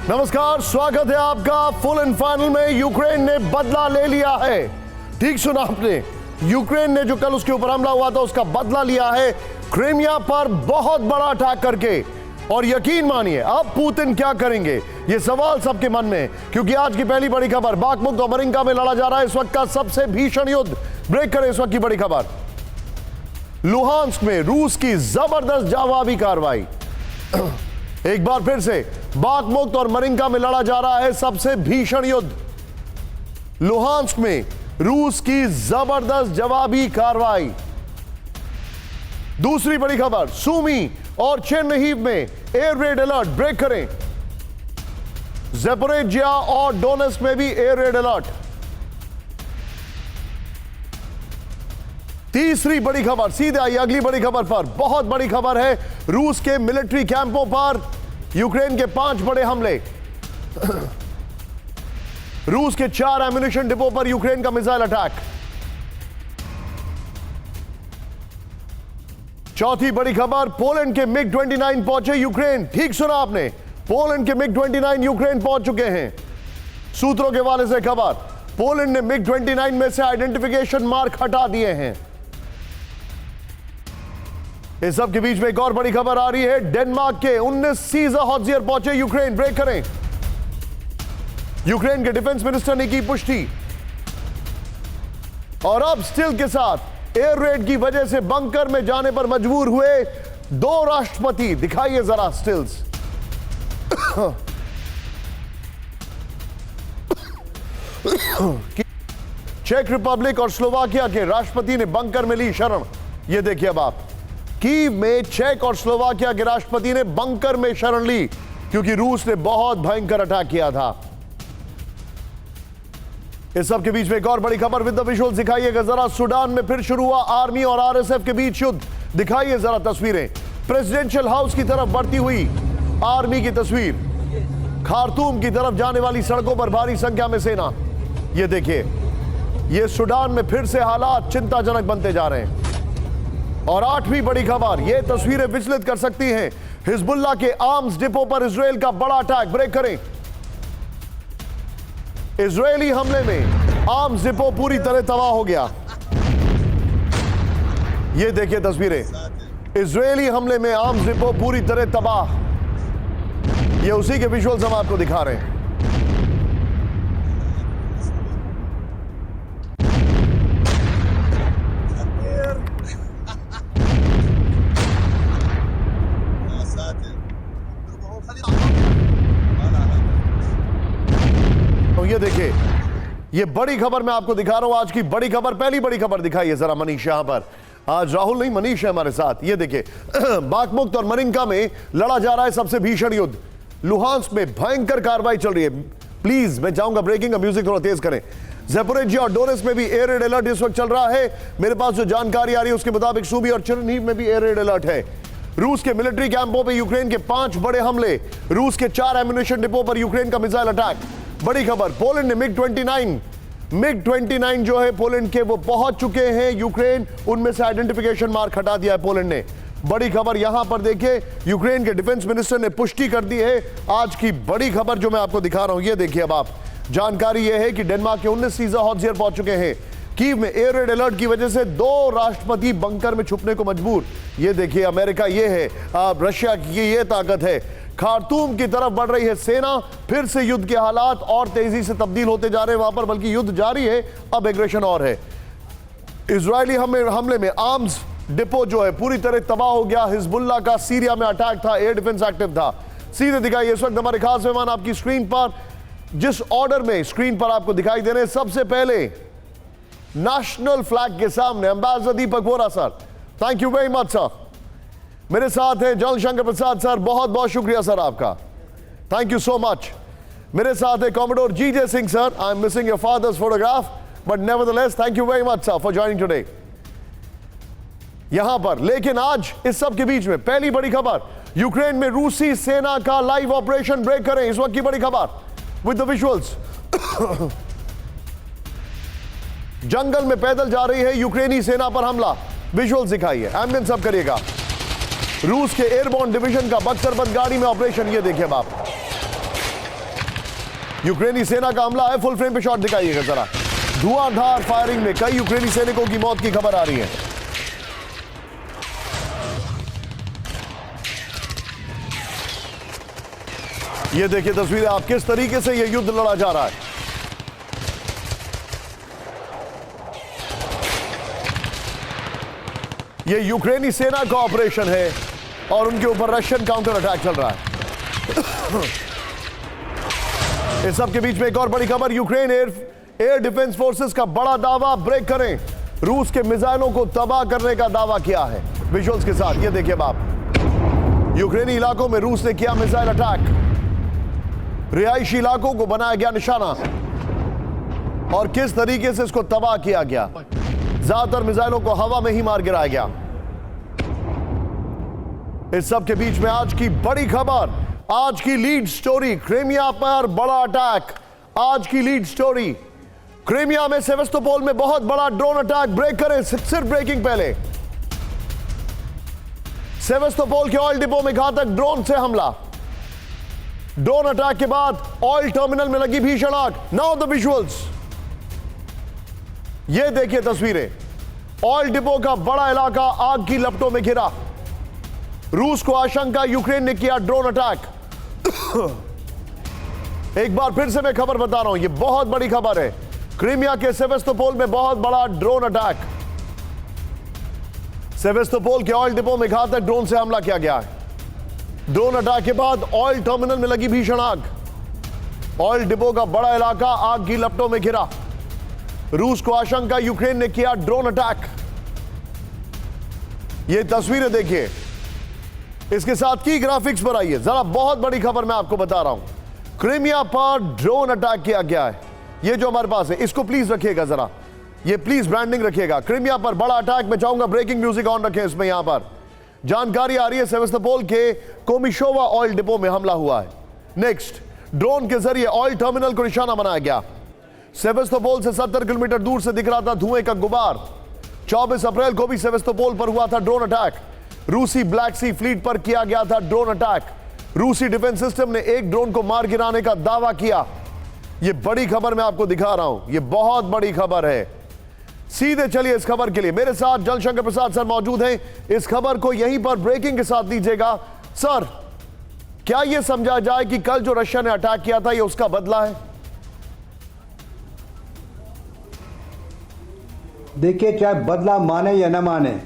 नमस्कार, स्वागत है आपका। फुल एंड फाइनल में यूक्रेन ने बदला ले लिया है। ठीक सुना आपने, यूक्रेन ने जो कल उसके ऊपर हमला हुआ था उसका बदला लिया है क्रीमिया पर बहुत बड़ा अटैक करके। और यकीन मानिए अब पुतिन क्या करेंगे ये सवाल सबके मन में है, क्योंकि आज की पहली बड़ी खबर, बाखमुख और मरिंका में लड़ा जा रहा है इस वक्त का सबसे भीषण युद्ध। ब्रेक करें इस वक्त की बड़ी खबर। लुहांस्क में रूस की जबरदस्त जवाबी कार्रवाई। एक बार फिर से बाखमुख और मरिंका में लड़ा जा रहा है सबसे भीषण युद्ध। लुहांस्क में रूस की जबरदस्त जवाबी कार्रवाई। दूसरी बड़ी खबर, सूमी और चेरनिहिव में एयर रेड अलर्ट। ब्रेक करें। ज़ैपोरिज़िया और डोनेस्क में भी एयर रेड अलर्ट। तीसरी बड़ी खबर, सीधे आई अगली बड़ी खबर पर। बहुत बड़ी खबर है, रूस के मिलिट्री कैंपों पर यूक्रेन के 5 बड़े हमले। रूस के 4 एम्युनिशन डिपो पर यूक्रेन का मिसाइल अटैक। चौथी बड़ी खबर, पोलैंड के मिग 29 पहुंचे यूक्रेन। ठीक सुना आपने, पोलैंड के मिग 29 यूक्रेन पहुंच चुके हैं। सूत्रों के हवाले से खबर, पोलैंड ने मिग 29 में से आइडेंटिफिकेशन मार्क हटा दिए हैं। इस सब के बीच में एक और बड़ी खबर आ रही है, डेनमार्क के 19 सीजर हॉट्जियर पहुंचे यूक्रेन। ब्रेक करें। यूक्रेन के डिफेंस मिनिस्टर ने की पुष्टि। और अब स्टिल के साथ एयर रेड की वजह से बंकर में जाने पर मजबूर हुए 2 राष्ट्रपति। दिखाइए जरा स्टिल्स। चेक रिपब्लिक और स्लोवाकिया के राष्ट्रपति ने बंकर में ली शरण। यह देखिए अब आप, कीव में चेक और स्लोवाकिया के राष्ट्रपति ने बंकर में शरण ली क्योंकि रूस ने बहुत भयंकर अटैक किया था। इस सब के बीच में एक और बड़ी खबर, विद द विजुअल्स दिखाइएगा जरा। सूडान में फिर शुरू हुआ आर्मी और आरएसएफ के बीच युद्ध। दिखाइए जरा तस्वीरें। प्रेसिडेंशियल हाउस की तरफ बढ़ती हुई आर्मी की तस्वीर। खार्तूम की तरफ जाने वाली सड़कों पर भारी संख्या में सेना। यह देखिए, यह सूडान में फिर से हालात चिंताजनक बनते जा रहे हैं। और 8वीं बड़ी खबर, यह तस्वीरें विचलित कर सकती हैं। हिजबुल्लाह के आर्म्स डिपो पर इजराइल का बड़ा अटैक। ब्रेक करें। इजरायली हमले में आर्म्स डिपो पूरी तरह तबाह हो गया। यह देखिए तस्वीरें, इजरायली हमले में आर्म्स डिपो पूरी तरह तबाह। यह उसी के विजुअल्स हम आपको दिखा रहे हैं। ये देखिए, ये बड़ी खबर मैं आपको दिखा रहा हूं। आज की बड़ी खबर, पहली बड़ी खबर दिखाइए जरा मनीष। यहां पर आज राहुल नहीं, मनीष है हमारे साथ। ये देखिए, बाखमुख और मरिंका में लड़ा जा रहा है सबसे भीषण युद्ध। लुहांस्क में भयंकर कार्रवाई चल रही है। प्लीज मैं चाहूंगा ब्रेकिंग का म्यूजिक थोड़ा तेज करें। ज़ैपोरिज़िया और डोनेस्क में भी एयर रेड अलर्ट इस वक्त चल रहा है। मेरे पास जो जानकारी आ रही है उसके मुताबिक सूमी और चेरनिहिव में भी एयर रेड अलर्ट है। रूस के मिलिट्री कैंपों पर यूक्रेन के 5 बड़े हमले। रूस के 4 एम्युनिशन डिपो पर यूक्रेन का मिसाइल अटैक। बड़ी खबर, पोलैंड ने मिग 29 जो है पोलैंड के, वो पहुंच चुके हैं यूक्रेन। उनमें से आइडेंटिफिकेशन मार्क हटा दिया है पोलैंड ने। बड़ी खबर यहां पर देखिए, यूक्रेन के डिफेंस मिनिस्टर ने पुष्टि कर दी है। आज की बड़ी खबर जो मैं आपको दिखा रहा हूं, ये देखिए अब आप। जानकारी यह है कि डेनमार्क के 19 सीजर हॉट्जियर पहुंच चुके हैं। कीव में एयर रेड अलर्ट की वजह से 2 राष्ट्रपति बंकर में छुपने को मजबूर। ये देखिए, अमेरिका ये है, रशिया की ये ताकत है। खार्तूम की तरफ बढ़ रही है सेना। फिर से युद्ध के हालात और तेजी से तब्दील होते जा रहे हैं वहां पर, बल्कि युद्ध जारी है, अब एग्रेशन और है। इजरायली हमले में आर्म्स डिपो जो है पूरी तरह तबाह हो गया। हिजबुल्लाह का सीरिया में अटैक था, एयर डिफेंस एक्टिव था। सीधे दिखाइए इस वक्त हमारे खास मेहमान आपकी स्क्रीन पर, जिस ऑर्डर में स्क्रीन पर आपको दिखाई दे रहे हैं। सबसे पहले नेशनल फ्लैग के सामने ambassador Deepak Vora sir, thank you very much sir. मेरे साथ हैं जनरल शंकर प्रसाद सर, बहुत बहुत शुक्रिया सर आपका, थैंक यू सो मच। मेरे साथ है commodore G J Singh sir. I am missing your father's photograph but nevertheless thank you very much sir for joining today यहां पर। लेकिन आज इस सब के बीच में पहली बड़ी खबर, यूक्रेन में रूसी सेना का लाइव ऑपरेशन। ब्रेक करें इस वक्त की बड़ी खबर विद द विजुअल्स। जंगल में पैदल जा रही है यूक्रेनी सेना पर हमला। विजुअल्स दिखाइए, एम्बियंस सब करिएगा। रूस के एयरबोर्न डिवीजन का बख्तरबंद गाड़ी में ऑपरेशन, ये देखिए आप। यूक्रेनी सेना का हमला है, फुल फ्रेम पे शॉट दिखाइएगा जरा। धुआंधार फायरिंग में कई यूक्रेनी सैनिकों की मौत की खबर आ रही है। ये देखिए तस्वीरें आप, किस तरीके से यह युद्ध लड़ा जा रहा है। यह यूक्रेनी सेना का ऑपरेशन है और उनके ऊपर रशियन काउंटर अटैक चल रहा है। इस सब के बीच में एक और बड़ी खबर, यूक्रेन एयर डिफेंस फोर्सेस का बड़ा दावा, ब्रेक करें, रूस के मिसाइलों को तबाह करने का दावा किया है विजुअल्स के साथ। ये देखिए बाप, यूक्रेनी इलाकों में रूस ने किया मिसाइल अटैक, रिहायशी इलाकों को बनाया गया निशाना और किस तरीके से इसको तबाह किया गया। ज्यादातर मिसाइलों को हवा में ही मार गिराया गया। इस सब के बीच में आज की बड़ी खबर, आज की लीड स्टोरी, क्रीमिया पर बड़ा अटैक। आज की लीड स्टोरी, क्रीमिया में सेवेस्तोपोल में बहुत बड़ा ड्रोन अटैक, ब्रेक करें, सिर्फ ब्रेकिंग पहले। सेवेस्तोपोल के ऑयल डिपो में घातक ड्रोन से हमला, ड्रोन अटैक के बाद ऑयल टर्मिनल में लगी भीषण आग। नाउ द विजुअल्स, ये देखिए तस्वीरें, ऑयल डिपो का बड़ा इलाका आग की लपटों में घिरा। रूस को आशंका यूक्रेन ने किया ड्रोन अटैक। एक बार फिर से मैं खबर बता रहा हूं, यह बहुत बड़ी खबर है। क्रीमिया के सेवेस्तोपोल में बहुत बड़ा ड्रोन अटैक, सेवेस्तोपोल के ऑयल डिपो में घातक ड्रोन से हमला किया गया है। ड्रोन अटैक के बाद ऑयल टर्मिनल में लगी भीषण आग, ऑयल डिपो का बड़ा इलाका आग की लपटों में घिरा। रूस को आशंका यूक्रेन ने किया ड्रोन अटैक। ये तस्वीरें देखिए, इसके साथ की ग्राफिक्स पर आइए जरा। बहुत बड़ी खबर मैं आपको बता रहा हूं, क्रीमिया पर ड्रोन अटैक किया गया है। ये जो हमारे पास है इसको प्लीज रखिएगा जरा, ये प्लीज ब्रांडिंग रखिएगा। क्रीमिया पर बड़ा अटैक, मैं चाहूंगा ब्रेकिंग म्यूजिक ऑन रखें इसमें। यहां पर जानकारी आ रही है, सेवेस्तोपोल के कोमिशोवा ऑयल डिपो में हमला हुआ है। नेक्स्ट, ड्रोन के जरिए ऑयल टर्मिनल को निशाना बनाया गया। सेवेस्तोपोल से 70 किलोमीटर दूर से दिख रहा था धुएं का गुबार। 24 अप्रैल को भी सेवेस्तोपोल पर हुआ था ड्रोन अटैक। रूसी ब्लैक सी फ्लीट पर किया गया था ड्रोन अटैक। रूसी डिफेंस सिस्टम ने एक ड्रोन को मार गिराने का दावा किया। यह बड़ी खबर मैं आपको दिखा रहा हूं, यह बहुत बड़ी खबर है। सीधे चलिए इस खबर के लिए, मेरे साथ जलशंकर प्रसाद सर मौजूद हैं। इस खबर को यहीं पर ब्रेकिंग के साथ दीजिएगा। सर, क्या यह समझा जाए कि कल जो रशिया ने अटैक किया था यह उसका बदला है? देखिए, चाहे बदला माने या न माने,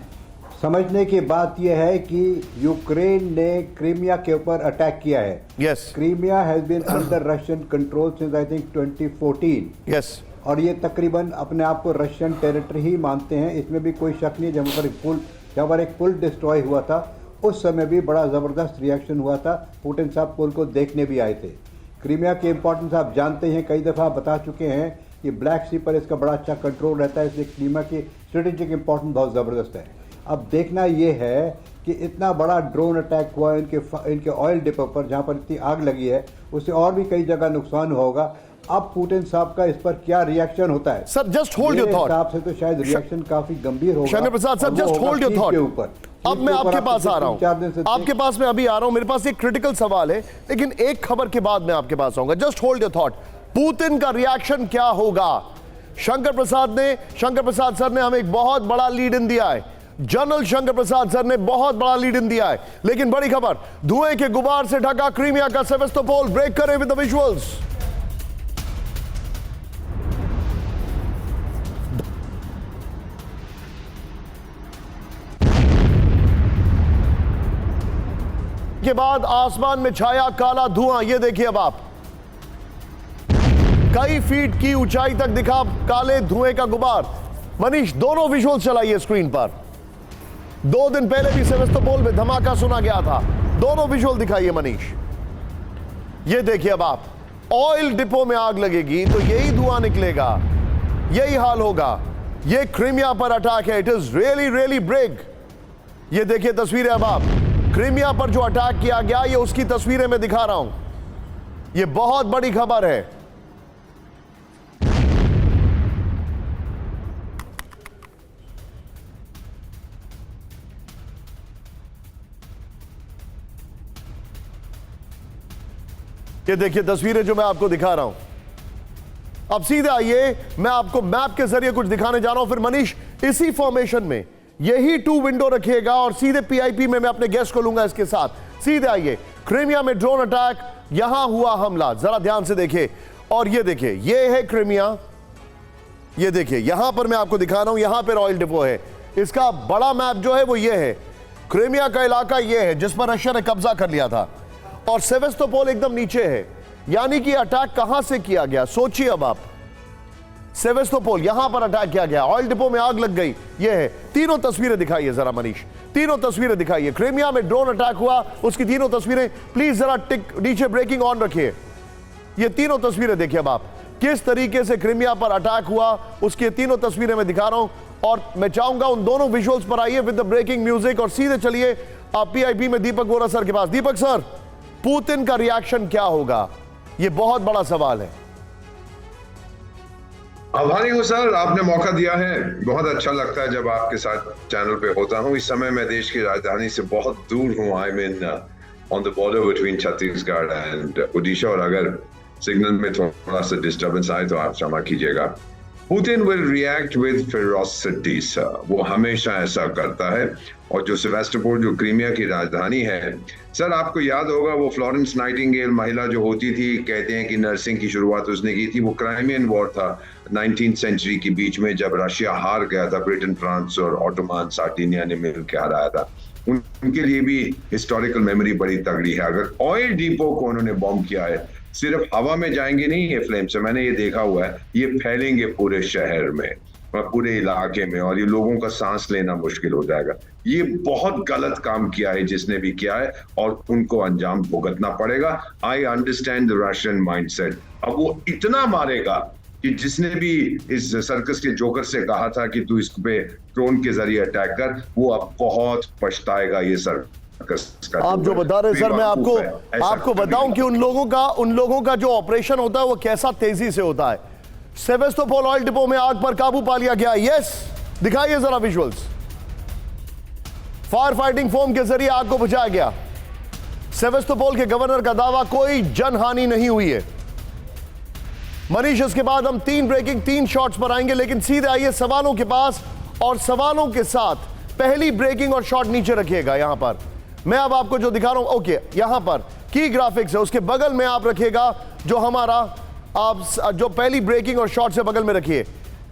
समझने की बात यह है कि यूक्रेन ने क्रीमिया के ऊपर अटैक किया है। Yes, Crimea has been under Russian control since I think 2014। Yes, और ये तकरीबन अपने आप को रशियन टेरिटरी ही मानते हैं, इसमें भी कोई शक नहीं। जब पर एक पुल डिस्ट्रॉय हुआ था उस समय भी बड़ा ज़बरदस्त रिएक्शन हुआ था। पुतिन साहब पुल को देखने भी आए थे। क्रीमिया के इंपॉर्टेंस आप जानते हैं, कई दफ़ा बता चुके हैं कि ब्लैक सी पर इसका बड़ा अच्छा कंट्रोल रहता है, इसलिए क्रीमिया की स्ट्रेटेजिक इंपॉर्टेंस बहुत ज़बरदस्त है। अब देखना यह है कि इतना बड़ा ड्रोन अटैक हुआ इनके ऑयल डिपो पर, जहाँ पर इतनी आग लगी है, उससे और भी कई जगह नुकसान होगा। अब पुतिन साहब का इस पर क्या रिएक्शन होता है? Sir just hold your thought. हिसाब से तो शायद रिएक्शन काफी गंभीर होगा। Shankar Prasad sir, just hold your thought के ऊपर। अब मैं आपके पास आ रहा हूं, आपके पास मैं अभी आ रहा हूं। मेरे पास एक क्रिटिकल सवाल है, लेकिन एक खबर के बाद मैं आपके पास आऊंगा। Just hold your thought. Putin का रिएक्शन क्या होगा? शंकर प्रसाद सर ने हमें एक बहुत बड़ा लीड इन दिया है। जनरल शंकर प्रसाद सर ने बहुत बड़ा लीड इन दिया है। लेकिन बड़ी खबर, धुएं के गुबार से ढका क्रीमिया का सेवेस्तोपोल, ब्रेक करें विद द विजुअल्स। के बाद आसमान में छाया काला धुआं। ये देखिए अब आप, कई फीट की ऊंचाई तक दिखा काले धुएं का गुबार। मनीष, दोनों विजुअल चलाइए स्क्रीन पर। 2 दिन पहले भी सेवेस्तोपोल में धमाका सुना गया था, दोनों विजुअल दिखाइए मनीष। ये देखिए अब आप, ऑयल डिपो में आग लगेगी तो यही धुआं निकलेगा, यही हाल होगा। ये क्रीमिया पर अटैक है। It is really really break. ये देखिए तस्वीरें अब आप, क्रीमिया पर जो अटैक किया गया, ये उसकी तस्वीरें मैं दिखा रहा हूं। ये बहुत बड़ी खबर है। ये देखिए तस्वीरें जो मैं आपको दिखा रहा हूं। अब सीधे आइए, मैं आपको मैप के जरिए कुछ दिखाने जा रहा हूं। फिर मनीष इसी फॉर्मेशन में यही 2 विंडो रखिएगा और सीधे पीआईपी में मैं अपने गेस्ट को लूंगा इसके साथ। सीधे आइए, क्रीमिया में ड्रोन अटैक, यहां हुआ हमला, जरा ध्यान से देखिए। और ये देखिए, ये है क्रीमिया, ये देखिए यहां पर मैं आपको दिखा रहा हूं, यहां पर ऑयल डिपो है। इसका बड़ा मैप जो है वो ये है, क्रीमिया का इलाका ये है जिस पर रशिया ने कब्जा कर लिया था, और सेवेस्तोपोल एकदम नीचे है। यानी कि अटैक कहां से किया गया, सोचिए अब आप। सेवेस्तोपोल, यहां पर अटैक किया गया, ऑयल डिपो में आग लग गई। ये है, तीनों तस्वीरें दिखाइए जरा मनीष, तीनों तस्वीरें दिखाइए। क्रीमिया में ड्रोन अटैक हुआ, उसकी तीनों तस्वीरें प्लीज जरा टिक नीचे ब्रेकिंग ऑन रखिए। ये तीनों तस्वीरें देखिए अब आप, किस तरीके से क्रीमिया पर अटैक हुआ, उसकी तीनों तस्वीरें मैं दिखा रहा हूं। और मैं चाहूंगा उन दोनों विजुअल्स पर आइए विद द ब्रेकिंग म्यूजिक, और सीधे चलिए आप पीआईबी में दीपक बोरा सर के पास। दीपक सर, पुतिन का रिएक्शन क्या होगा, यह बहुत बड़ा सवाल है। आभारी हूँ सर, आपने मौका दिया है। बहुत अच्छा लगता है जब आपके साथ चैनल पे होता हूँ। इस समय मैं देश की राजधानी से बहुत दूर हूँ। I mean on the border between Chhattisgarh and Odisha, और अगर सिग्नल में थोड़ा सा डिस्टर्बेंस आए तो आप क्षमा कीजिएगा। Putin will react with ferocity sir, वो हमेशा ऐसा करता है। और जो सेवेस्तोपोल, जो क्रीमिया की राजधानी है सर, आपको याद होगा वो फ्लोरेंस नाइटिंगेल महिला जो होती थी, कहते हैं कि नर्सिंग की शुरुआत उसने की थी। वो क्राइमियन वॉर था 19th सेंचुरी के बीच में, जब रशिया हार गया था, ब्रिटेन, फ्रांस और ऑटोमान सार्डिनिया ने मिलकर हराया था। उनके लिए भी हिस्टोरिकल मेमोरी बड़ी तगड़ी है। अगर ऑयल डिपो को उन्होंने बॉम्ब किया है, सिर्फ हवा में जाएंगे नहीं ये फ्लेम से, मैंने ये देखा हुआ है, ये फैलेंगे पूरे शहर में, पूरे इलाके में, और ये लोगों का सांस लेना मुश्किल हो जाएगा। ये बहुत गलत काम किया है जिसने भी किया है, और उनको अंजाम भुगतना पड़ेगा। I understand the Russian mindset. अब वो इतना मारेगा कि जिसने भी इस सर्कस के जोकर से कहा था कि तू इस पे ड्रोन के जरिए अटैक कर, वो अब बहुत पछताएगा। ये आप जो बता रहे हैं सर, मैं आपको बताऊं कि उन लोगों का जो ऑपरेशन होता है वो कैसा तेजी से होता है। सेवेस्तोपोल ऑयल डिपो में आग पर काबू पा लिया गया। यस, दिखाइए जरा विजुअल्स। फायर फाइटिंग फोम के जरिए आग को बुझाया गया। सेवेस्तोपोल के गवर्नर का दावा, कोई जनहानि नहीं हुई है। मनीष, इसके बाद हम 3 शॉट्स पर आएंगे, लेकिन सीधे आइए सवालों के पास, और सवालों के साथ पहली ब्रेकिंग और शॉट नीचे रखिएगा। यहां पर मैं अब आपको जो दिखा रहा हूं, ओके, यहां पर की ग्राफिक्स है, उसके बगल में आप रखिएगा जो हमारा, आप जो पहली ब्रेकिंग और शॉट से बगल में रखिए।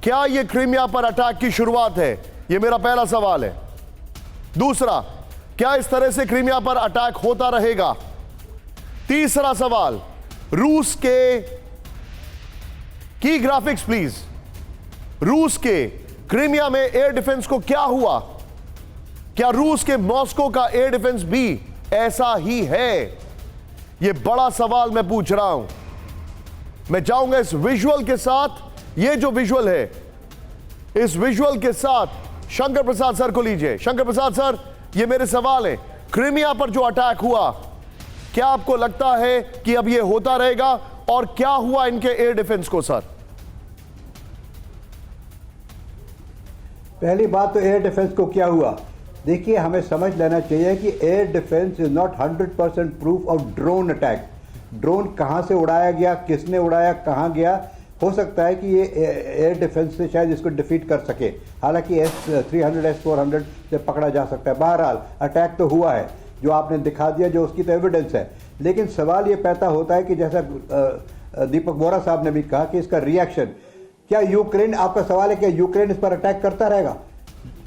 क्या यह क्रीमिया पर अटैक की शुरुआत है? यह मेरा पहला सवाल है। दूसरा, क्या इस तरह से क्रीमिया पर अटैक होता रहेगा? तीसरा सवाल, रूस के की ग्राफिक्स प्लीज, रूस के क्रीमिया में एयर डिफेंस को क्या हुआ? क्या रूस के मॉस्को का एयर डिफेंस भी ऐसा ही है? यह बड़ा सवाल मैं पूछ रहा हूं। मैं चाहूंगा इस विजुअल के साथ, ये जो विजुअल है, इस विजुअल के साथ शंकर प्रसाद सर को लीजिए। शंकर प्रसाद सर, ये मेरे सवाल है। क्रीमिया पर जो अटैक हुआ, क्या आपको लगता है कि अब यह होता रहेगा, और क्या हुआ इनके एयर डिफेंस को सर? पहली बात तो एयर डिफेंस को क्या हुआ, देखिए हमें समझ लेना चाहिए कि air defence is not 100% proof of drone attack. Drone कहाँ से उड़ाया गया, किसने उड़ाया, कहाँ गया, हो सकता है कि ये एयर डिफेंस से शायद इसको डिफीट कर सके। हालांकि S-300 S-400 से पकड़ा जा सकता है। बहरहाल अटैक तो हुआ है, जो आपने दिखा दिया, जो उसकी तो एविडेंस है। लेकिन सवाल ये पैदा होता है कि जैसा दीपक बोरा साहब ने भी कहा कि इसका रिएक्शन, क्या यूक्रेन, आपका सवाल है कि यूक्रेन इस पर अटैक करता रहेगा?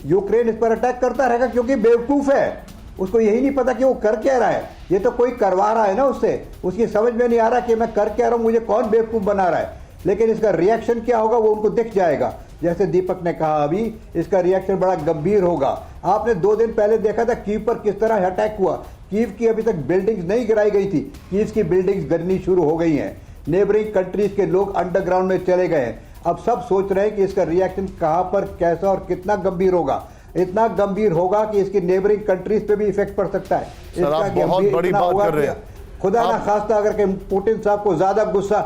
यूक्रेन इस पर अटैक करता रहेगा क्योंकि बेवकूफ़ है, उसको यही नहीं पता कि वो कर क्या रहा है। ये तो कोई करवा रहा है ना उससे, उसकी समझ में नहीं आ रहा कि मैं कर क्या रहा हूँ, मुझे कौन बेवकूफ़ बना रहा है। लेकिन इसका रिएक्शन क्या होगा वो उनको दिख जाएगा। जैसे दीपक ने कहा अभी, इसका रिएक्शन बड़ा गंभीर होगा। आपने 2 दिन पहले देखा था कीव पर किस तरह अटैक हुआ। कीव की अभी तक बिल्डिंग्स नहीं गिराई गई थी, कीव की बिल्डिंग्स गिरनी शुरू हो गई हैं। नेबरिंग कंट्रीज के लोग अंडरग्राउंड में चले गए हैं। अब सब सोच रहे हैं कि इसका रिएक्शन कहाँ पर, कैसा और कितना गंभीर होगा। इतना गंभीर होगा कि इसकी नेबरिंग कंट्रीज पे भी इफेक्ट पड़ सकता है। इसका बहुत बड़ी बात कर रहे हैं। खुदा ना खास्ता अगर पुतिन साहब को ज्यादा गुस्सा,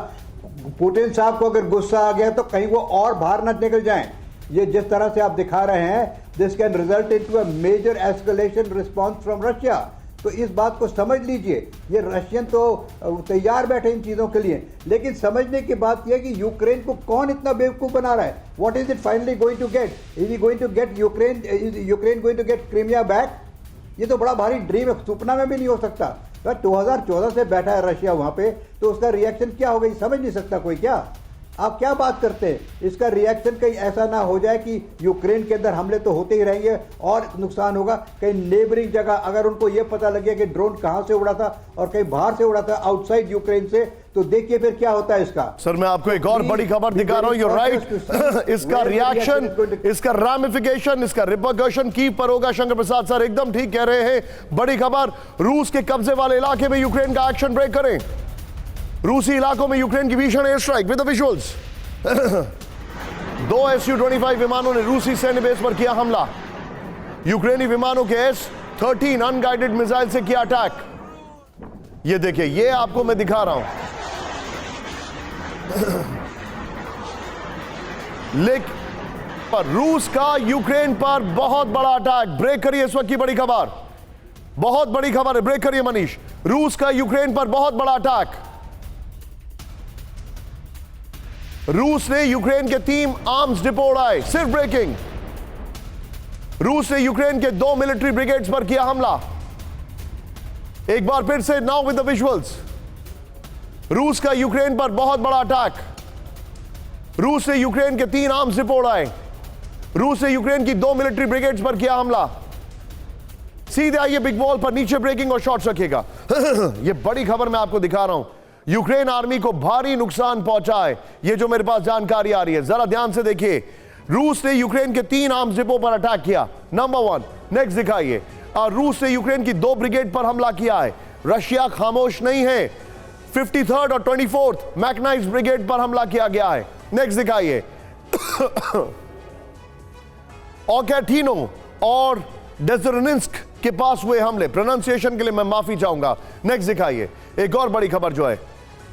पुतिन साहब को अगर गुस्सा आ गया तो कहीं वो और बाहर न निकल जाएं। ये जिस तरह से आप दिखा रहे हैं, this can result into a major escalation response from Russia. तो इस बात को समझ लीजिए, ये रशियन तो तैयार बैठे इन चीज़ों के लिए, लेकिन समझने की बात यह है कि यूक्रेन को कौन इतना बेवकूफ़ बना रहा है। What is it finally going to get? Is he going to get Ukraine going to get Crimea back? ये तो बड़ा भारी ड्रीम है, सपना में भी नहीं हो सकता। 2014 से बैठा है रशिया वहाँ पे, तो उसका रिएक्शन क्या होगा ये समझ नहीं सकता कोई। क्या आप क्या बात करते हैं? इसका रिएक्शन कहीं ऐसा ना हो जाए कि यूक्रेन के अंदर हमले तो होते ही रहेंगे और नुकसान होगा, कहीं नेबरिंग जगह अगर उनको ये पता लगे कि ड्रोन कहां से उड़ा था और कहीं बाहर से उड़ा था आउटसाइड यूक्रेन से, तो देखिए फिर क्या होता है इसका। सर मैं आपको एक और बड़ी खबर दिखा रहा हूं, यू राइट। इसका रिएक्शन, इसका रैमिफिकेशन, इसका रिपरकशन की पर होगा। शंकर प्रसाद सर एकदम ठीक कह रहे हैं। बड़ी खबर, रूस के कब्जे वाले इलाके में यूक्रेन का एक्शन ब्रेक करें। रूसी इलाकों में यूक्रेन की भीषण air strike with the visuals. 2 Su-25 विमानों ने रूसी सैन्य बेस पर किया हमला। यूक्रेनी विमानों के S-13 अनगाइडेड मिसाइल से किया अटैक। ये देखिए, ये आपको मैं दिखा रहा हूं। लेकिन पर रूस का यूक्रेन पर बहुत बड़ा अटैक। ब्रेक करिए इस वक्त की बड़ी खबर, बहुत बड़ी खबर है, ब्रेक करिए मनीष। रूस का यूक्रेन पर बहुत बड़ा अटैक। रूस ने यूक्रेन के 3 आर्म्स डिपो उड़ाए। सिर्फ ब्रेकिंग, रूस ने यूक्रेन के 2 मिलिट्री ब्रिगेड्स पर किया हमला। एक बार फिर से, नाउ विद द विजुअल्स। रूस का यूक्रेन पर बहुत बड़ा अटैक। रूस ने यूक्रेन के 3 आर्म्स डिपो उड़ाए। रूस ने यूक्रेन की 2 मिलिट्री ब्रिगेड्स पर किया हमला। सीधे आइए बिग बॉल पर, नीचे ब्रेकिंग और शॉट्स रखिएगा। यह बड़ी खबर मैं आपको दिखा रहा हूं। यूक्रेन आर्मी को भारी नुकसान पहुंचा है। यह जो मेरे पास जानकारी आ रही है, जरा ध्यान से देखिए। रूस ने यूक्रेन के 3 आर्म्स डिपो पर अटैक किया, नंबर 1। नेक्स्ट दिखाइए। और रूस ने यूक्रेन की 2 ब्रिगेड पर हमला किया है। रशिया खामोश नहीं है। 53rd और 24th मैकेनाइज्ड ब्रिगेड पर हमला किया गया है। नेक्स्ट दिखाइए। ओकेटिनो और डेजरेनिन्स्क के पास हुए हमले। प्रोनाउंसिएशन के लिए मैं माफी चाहूंगा। नेक्स्ट दिखाइए। एक और बड़ी खबर जो है,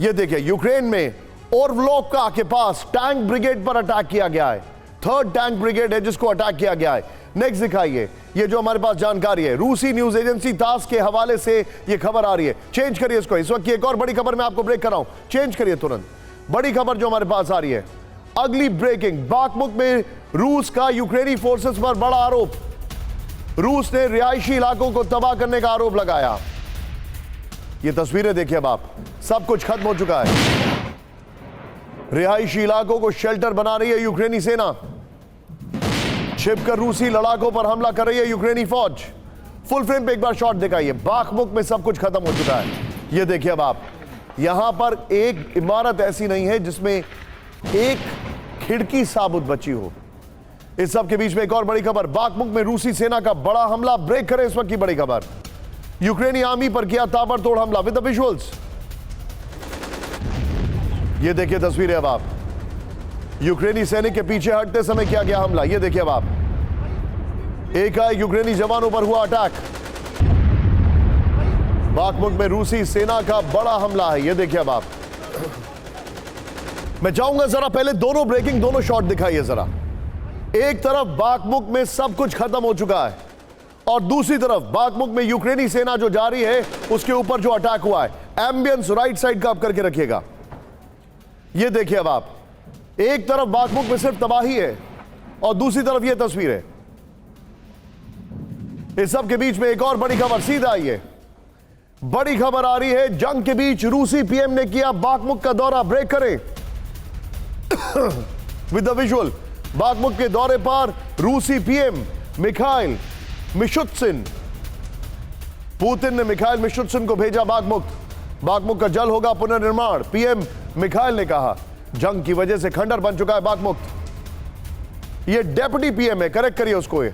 ये देखिए, यूक्रेन में ओरव्लोवका के पास टैंक ब्रिगेड पर अटैक किया गया है। 3rd टैंक ब्रिगेड है जिसको अटैक किया गया है। नेक्स्ट दिखाइए। ये जो हमारे पास जानकारी है, रूसी न्यूज एजेंसी तास के हवाले से ये खबर आ रही है। चेंज करिए इसको। इस वक्त की एक और बड़ी खबर मैं आपको ब्रेक कर रहा हूं, चेंज करिए तुरंत। बड़ी खबर जो हमारे पास आ रही है, अगली ब्रेकिंग। बाखमुक में रूस का यूक्रेनी फोर्सेस पर बड़ा आरोप। रूस ने रिहायशी इलाकों को तबाह करने का आरोप लगाया। ये तस्वीरें देखिए, अब आप, सब कुछ खत्म हो चुका है। रिहायशी इलाकों को शेल्टर बना रही है यूक्रेनी सेना। छिपकर रूसी लड़ाकों पर हमला कर रही है यूक्रेनी फौज। फुल फ्रेम पे एक बार शॉट दिखाइए। बाखमुक में सब कुछ खत्म हो चुका है। ये देखिए अब आप, यहां पर एक इमारत ऐसी नहीं है जिसमें एक खिड़की साबुत बची हो। इस सब के बीच में एक और बड़ी खबर, बाखमुक में रूसी सेना का बड़ा हमला। ब्रेक करें इस वक्त की बड़ी खबर। यूक्रेनी आर्मी पर किया ताबड़तोड़ हमला विद द विजुअल्स। ये देखिए तस्वीरें अब आप, यूक्रेनी सैनिक के पीछे हटते समय किया गया हमला। ये देखिए अब आप, एकाएक यूक्रेनी जवानों पर हुआ अटैक। बाखमुक में रूसी सेना का बड़ा हमला है। ये देखिए अब आप, मैं चाहूंगा जरा पहले दोनों ब्रेकिंग, दोनों शॉट दिखाइए जरा। एक तरफ बाखमुक में सब कुछ खत्म हो चुका है और दूसरी तरफ बाखमुक में यूक्रेनी सेना जो जा रही है उसके ऊपर जो अटैक हुआ है। एम्बियंस राइट साइड का आप करके रखिएगा। ये देखिए अब आप, एक तरफ बाखमुक में सिर्फ तबाही है और दूसरी तरफ ये तस्वीर है। इस सब के बीच में एक और बड़ी खबर, सीधा आइए। बड़ी खबर आ रही है, जंग के बीच रूसी पीएम ने किया बाखमुक का दौरा। ब्रेक करें विद द विजुअल। बाखमुक के दौरे पर रूसी पीएम मिखाइल मिशुत्सिन। पुतिन ने मिखाइल मिशुत्सिन को भेजा बाखमुक। बाखमुक का जल्द होगा पुनर्निर्माण, पीएम मिखाइल ने कहा। जंग की वजह से खंडर बन चुका है बाखमुक। ये डेप्यूटी पीएम है, करेक्ट करिए उसको ये।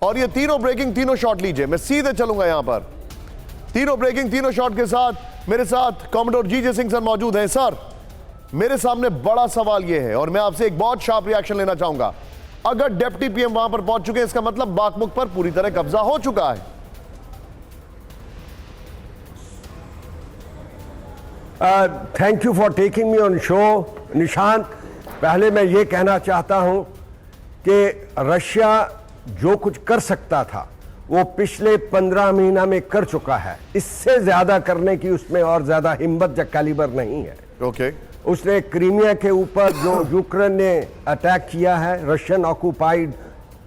और ये तीनों ब्रेकिंग, तीनों शॉट लीजिए। मैं सीधे चलूंगा यहां पर। तीनों ब्रेकिंग, तीनों शॉट के साथ मेरे साथ कॉमोडोर जीजे सिंह सर मौजूद हैं। सर, मेरे सामने बड़ा सवाल यह है और मैं आपसे एक बहुत शार्प रिएक्शन लेना चाहूंगा। अगर डिप्टी पीएम वहां पर पहुंच चुके हैं, इसका मतलब बाखमुक पर पूरी तरह कब्जा हो चुका है। Thank you for taking me on show Nishant. पहले मैं ये कहना चाहता हूं कि रशिया जो कुछ कर सकता था वो पिछले 15 महीना में कर चुका है। इससे ज्यादा करने की उसमें और ज्यादा हिम्मत या कैलिबर नहीं है। ओके उसने क्रीमिया के ऊपर जो यूक्रेन ने अटैक किया है, रशियन ऑक्युपाइड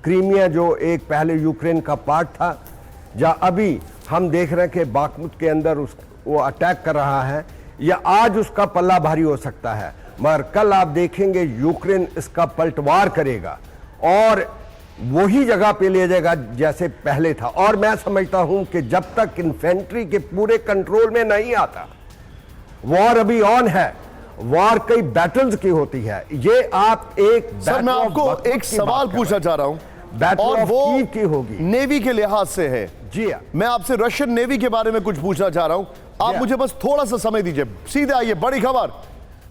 क्रीमिया जो एक पहले यूक्रेन का पार्ट था, या अभी हम देख रहे हैं कि बाखमुत के अंदर वो अटैक कर रहा है, या आज उसका पल्ला भारी हो सकता है। मगर कल आप देखेंगे यूक्रेन इसका पलटवार करेगा और वही जगह पे ले जाएगा जैसे पहले था। और मैं समझता हूं कि जब तक इन्फेंट्री के पूरे कंट्रोल में नहीं आता, वॉर अभी ऑन है। वॉर कई बैटल्स की होती है। ये आप एक सर, मैं आपको एक सवाल पूछना चाह रहा हूं और वो कीव की होगी, नेवी के लिहाज से है। जी हाँ। मैं आपसे रशियन नेवी के बारे में कुछ पूछना चाह रहा हूं। आप मुझे बस थोड़ा सा समय दीजिए। सीधे आइए, बड़ी खबर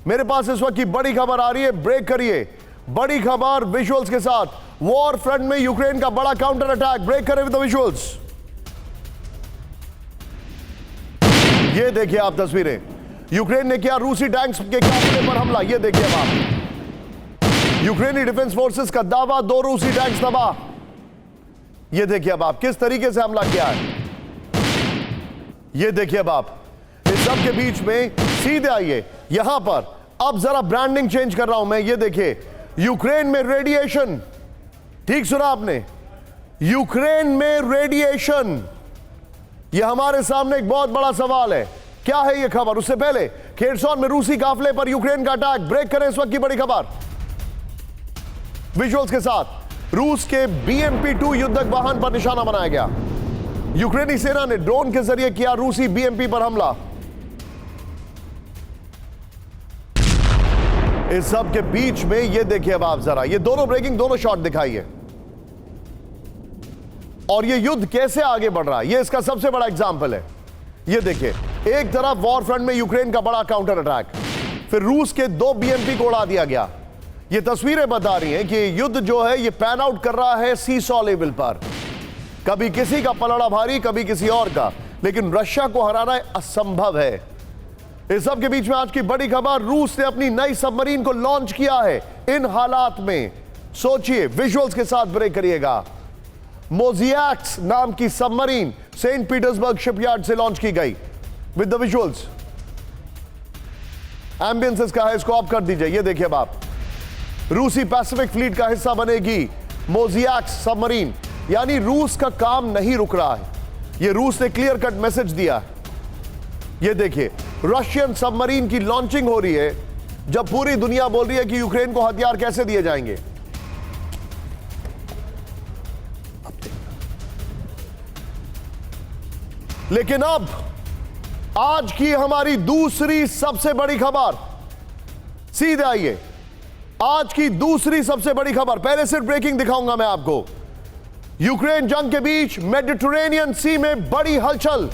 मेरे पास इस वक्त की बड़ी खबर आ रही है। ब्रेक करिए, बड़ी खबर विजुअल्स के साथ। वॉर फ्रंट में यूक्रेन का बड़ा काउंटर अटैक। ब्रेक करें विद द विजुअल्स। ये देखिए आप तस्वीरें। यूक्रेन ने किया रूसी टैंक्स के काफिले पर हमला। ये देखिए आप, यूक्रेनी डिफेंस फोर्सेस का दावा, 2 रूसी टैंक्स तबाह। ये देखिए अब आप किस तरीके से हमला किया है। ये देखिए अब आप, इस सब के बीच में सीधे आइए यहां पर। अब जरा ब्रांडिंग चेंज कर रहा हूं मैं। ये देखिए, यूक्रेन में रेडिएशन, ठीक सुना आपने, यूक्रेन में रेडिएशन। यह हमारे सामने एक बहुत बड़ा सवाल है। क्या है यह खबर? उससे पहले खेरसॉन में रूसी काफिले पर यूक्रेन का अटैक। ब्रेक करें इस वक्त की बड़ी खबर विजुअल्स के साथ। रूस के BMP-2 युद्धक वाहन पर निशाना बनाया गया। यूक्रेनी सेना ने ड्रोन के जरिए किया रूसी BMP पर हमला। इस सब के बीच में ये देखिए अब आप जरा, ये दोनों ब्रेकिंग, दोनों शॉट दिखाइए। और ये युद्ध कैसे आगे बढ़ रहा है, ये इसका सबसे बड़ा एग्जाम्पल है। ये देखिए, एक तरफ वॉर फ्रंट में यूक्रेन का बड़ा काउंटर अटैक, फिर रूस के 2 BMP को उड़ा दिया गया। ये तस्वीरें बता रही हैं कि युद्ध जो है ये पैन आउट कर रहा है सीसॉ लेवल पर। कभी किसी का पलड़ा भारी, कभी किसी और का, लेकिन रशिया को हराना असंभव है। इस सब के बीच में आज की बड़ी खबर, रूस ने अपनी नई सबमरीन को लॉन्च किया है इन हालात में। सोचिए, विजुअल्स के साथ ब्रेक करिएगा। मोजियाक्स नाम की सबमरीन सेंट पीटर्सबर्ग शिपयार्ड से लॉन्च की गई। विद द विजुअल्स, एम्बियंस इसका है, इसको ऑफ कर दीजिए। ये देखिए अब आप, रूसी पैसिफिक फ्लीट का हिस्सा बनेगी मोजियाक्स सबमरीन। यानी रूस का काम नहीं रुक रहा है, ये रूस ने क्लियर कट मैसेज दिया है। ये देखिए, रशियन सबमरीन की लॉन्चिंग हो रही है जब पूरी दुनिया बोल रही है कि यूक्रेन को हथियार कैसे दिए जाएंगे। लेकिन अब आज की हमारी दूसरी सबसे बड़ी खबर, सीधे आइए, आज की दूसरी सबसे बड़ी खबर। पहले सिर्फ ब्रेकिंग दिखाऊंगा मैं आपको। यूक्रेन जंग के बीच मेडिटरेनियन सी में बड़ी हलचल।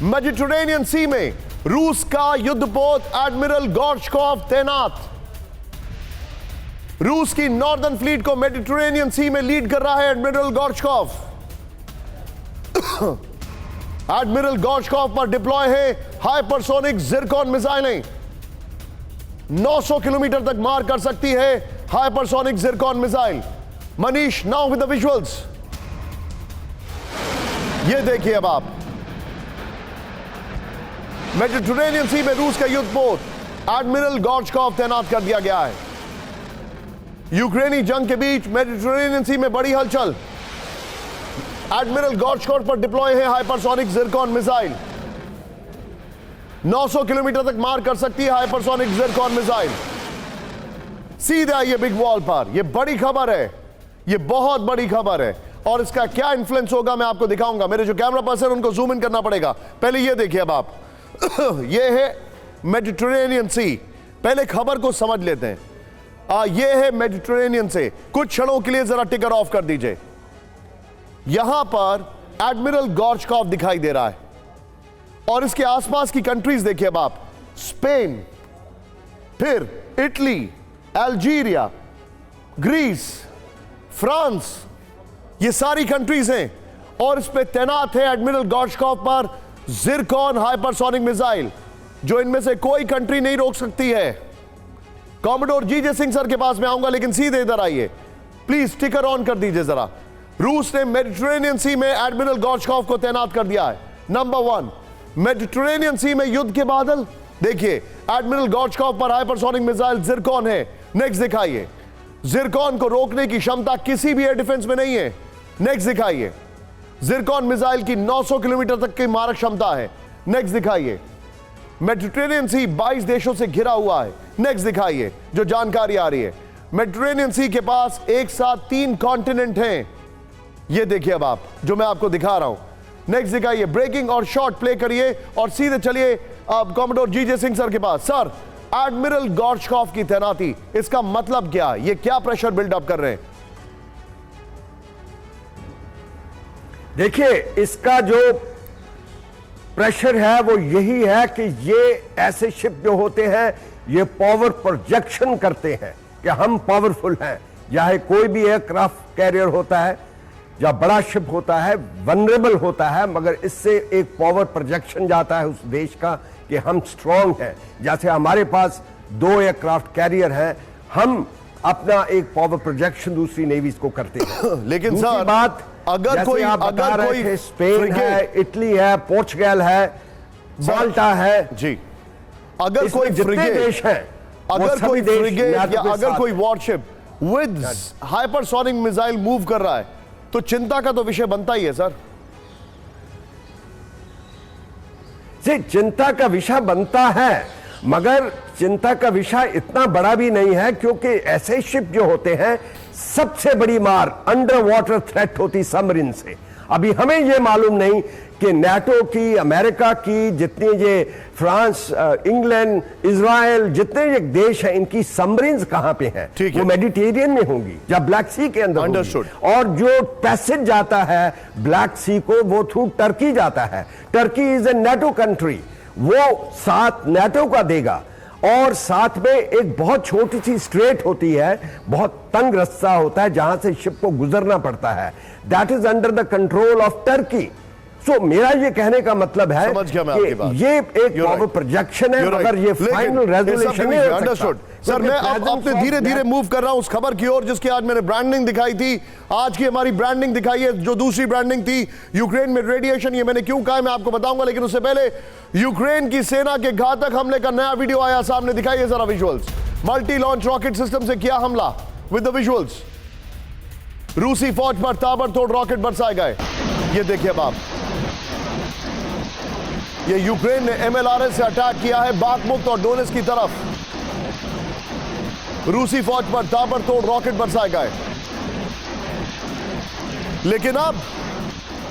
मेडिटरेनियन सी में रूस का युद्धपोत एडमिरल गोर्शकोव तैनात। रूस की नॉर्दर्न फ्लीट को मेडिटरेनियन सी में लीड कर रहा है एडमिरल गोर्शकोव। एडमिरल गोर्शकोव पर डिप्लॉय है हाइपरसोनिक जिरकॉन मिसाइलें। 900 किलोमीटर तक मार कर सकती है hypersonic Zircon missile. Manish, now with the visuals. ये देखिए अब आप, मेडिटरेनियन सी में रूस का युद्धपोत एडमिरल गोर्शकोव तैनात कर दिया गया है। यूक्रेनी जंग के बीच मेडिटरेनियन सी में बड़ी हलचल। एडमिरल गोर्शकोव पर डिप्लॉय है हाइपरसोनिक जिरकॉन मिसाइल। 900 किलोमीटर तक मार कर सकती है हाइपरसोनिक जिरकॉन मिसाइल। सीधे आइए बिग वॉल पर। यह बड़ी खबर है, यह बहुत बड़ी खबर है, और इसका क्या इन्फ्लुएंस होगा मैं आपको दिखाऊंगा। मेरे जो कैमरा पर्सन उनको जूम इन करना पड़ेगा। पहले यह देखिए अब आप, यह है मेडिटरेनियन सी। पहले खबर को समझ लेते हैं। यह है मेडिटरेनियन से। कुछ क्षणों के लिए जरा टिकर ऑफ कर दीजिए। यहां पर एडमिरल गोर्शकोव दिखाई दे रहा है, और इसके आसपास की कंट्रीज देखिए अब आप, स्पेन, फिर इटली, अल्जीरिया, ग्रीस, फ्रांस, ये सारी कंट्रीज हैं, और इस पे तैनात है एडमिरल गोर्शकोव पर जिरकॉन हाइपरसोनिक मिसाइल, जो इनमें से कोई कंट्री नहीं रोक सकती है। कॉमोडोर जीजे सिंह सर के पास में आऊंगा, लेकिन सीधे इधर आइए प्लीज, स्टिकर ऑन कर दीजिए जरा। रूस ने मेडिटेरेनियन सी में एडमिरल गोर्चकॉफ को तैनात कर दिया है। नंबर 1, मेडिटेरेनियन सी में युद्ध के बादल। देखिए एडमिरल गोर्चकॉफ पर हाइपरसोनिक मिसाइल जिरकॉन है। नेक्स्ट दिखाइए। जिरकॉन को रोकने की क्षमता किसी भी एयर डिफेंस में नहीं है। नेक्स्ट दिखाइए। जिरकॉन मिसाइल की 900 किलोमीटर तक की मारक क्षमता है। नेक्स्ट दिखाइए। मेडिटेरेनियन सी 22 देशों से घिरा हुआ है। नेक्स्ट दिखाइए जो जानकारी आ रही है। मेडिटेरेनियन सी के पास एक साथ 3 कॉन्टिनेंट हैं। ये देखिए अब आप जो मैं आपको दिखा रहा हूं। नेक्स्ट दिखाइए। ब्रेकिंग और शॉट प्ले करिए और सीधे चलिए अब कॉमोडोर जीजे सिंह सर के पास। सर, एडमिरल गोर्चकॉफ की तैनाती, इसका मतलब क्या? ये क्या प्रेशर बिल्डअप कर रहे हैं? देखिए, इसका जो प्रेशर है वो यही है कि ये ऐसे शिप जो होते हैं ये पावर प्रोजेक्शन करते हैं कि हम पावरफुल हैं। चाहे कोई भी एयरक्राफ्ट कैरियर होता है या बड़ा शिप होता है, वनरेबल होता है, मगर इससे एक पावर प्रोजेक्शन जाता है उस देश का कि हम स्ट्रांग हैं। जैसे हमारे पास 2 एयरक्राफ्ट कैरियर हैं, हम अपना एक पावर प्रोजेक्शन दूसरी नेवीज को करते हैं। लेकिन दूसरी सर, बात, अगर कोई स्पेन है, इटली है, पोर्चुगल है, माल्टा है जी, अगर कोई जितने देश हैं, अगर कोई फ्रिगेट या अगर कोई worship with hypersonic missile move कर रहा है तो चिंता का तो विषय बनता ही है सर। चिंता का विषय बनता है, मगर चिंता का विषय इतना बड़ा भी नहीं है, क्योंकि ऐसे शिप जो होते हैं सबसे बड़ी मार अंडर वाटर थ्रेट होती सबमरीन से। अभी हमें यह मालूम नहीं कि नाटो की, अमेरिका की, जितने ये फ्रांस, इंग्लैंड, इजराइल, जितने ये देश हैं, इनकी सबमरीन्स कहां पे हैं? वो मेडिटेरियन में होंगी या ब्लैक सी के अंदर होंगी। और जो पैसेज जाता है ब्लैक सी को, वो थ्रू टर्की जाता है। Turkey is a NATO country, वो साथ नाटो का देगा। और साथ में एक बहुत छोटी सी स्ट्रेट होती है, बहुत तंग रास्ता होता है जहां से शिप को गुजरना पड़ता है। That is under the control of Turkey. So मेरा ये कहने का मतलब है कि ये एक पावर प्रोजेक्शन है, मगर ये फाइनल रेजोल्यूशन नहीं हो सकता। सर, मैं अब धीरे धीरे मूव कर रहा हूं उस खबर की ओर जिसकी आज मैंने ब्रांडिंग दिखाई थी। आज की हमारी ब्रांडिंग दिखाई है, जो दूसरी ब्रांडिंग थी यूक्रेन में रेडिएशन। ये मैंने क्यों कहा है मैं आपको बताऊंगा, लेकिन उससे पहले यूक्रेन की सेना के घातक हमले का नया वीडियो आया सामने। दिखाइए जरा visuals. Multi launch rocket system से किया हमला विद द विजुअल्स। रूसी फौज पर ताबड़तोड़ रॉकेट बरसाए गए। ये देखिए अब आप, ये यूक्रेन ने एमएलआरएस से अटैक किया है बाखमुत और डोनेट्स्क की तरफ। रूसी फौज पर ताबड़तोड़ रॉकेट बरसाए गए। लेकिन अब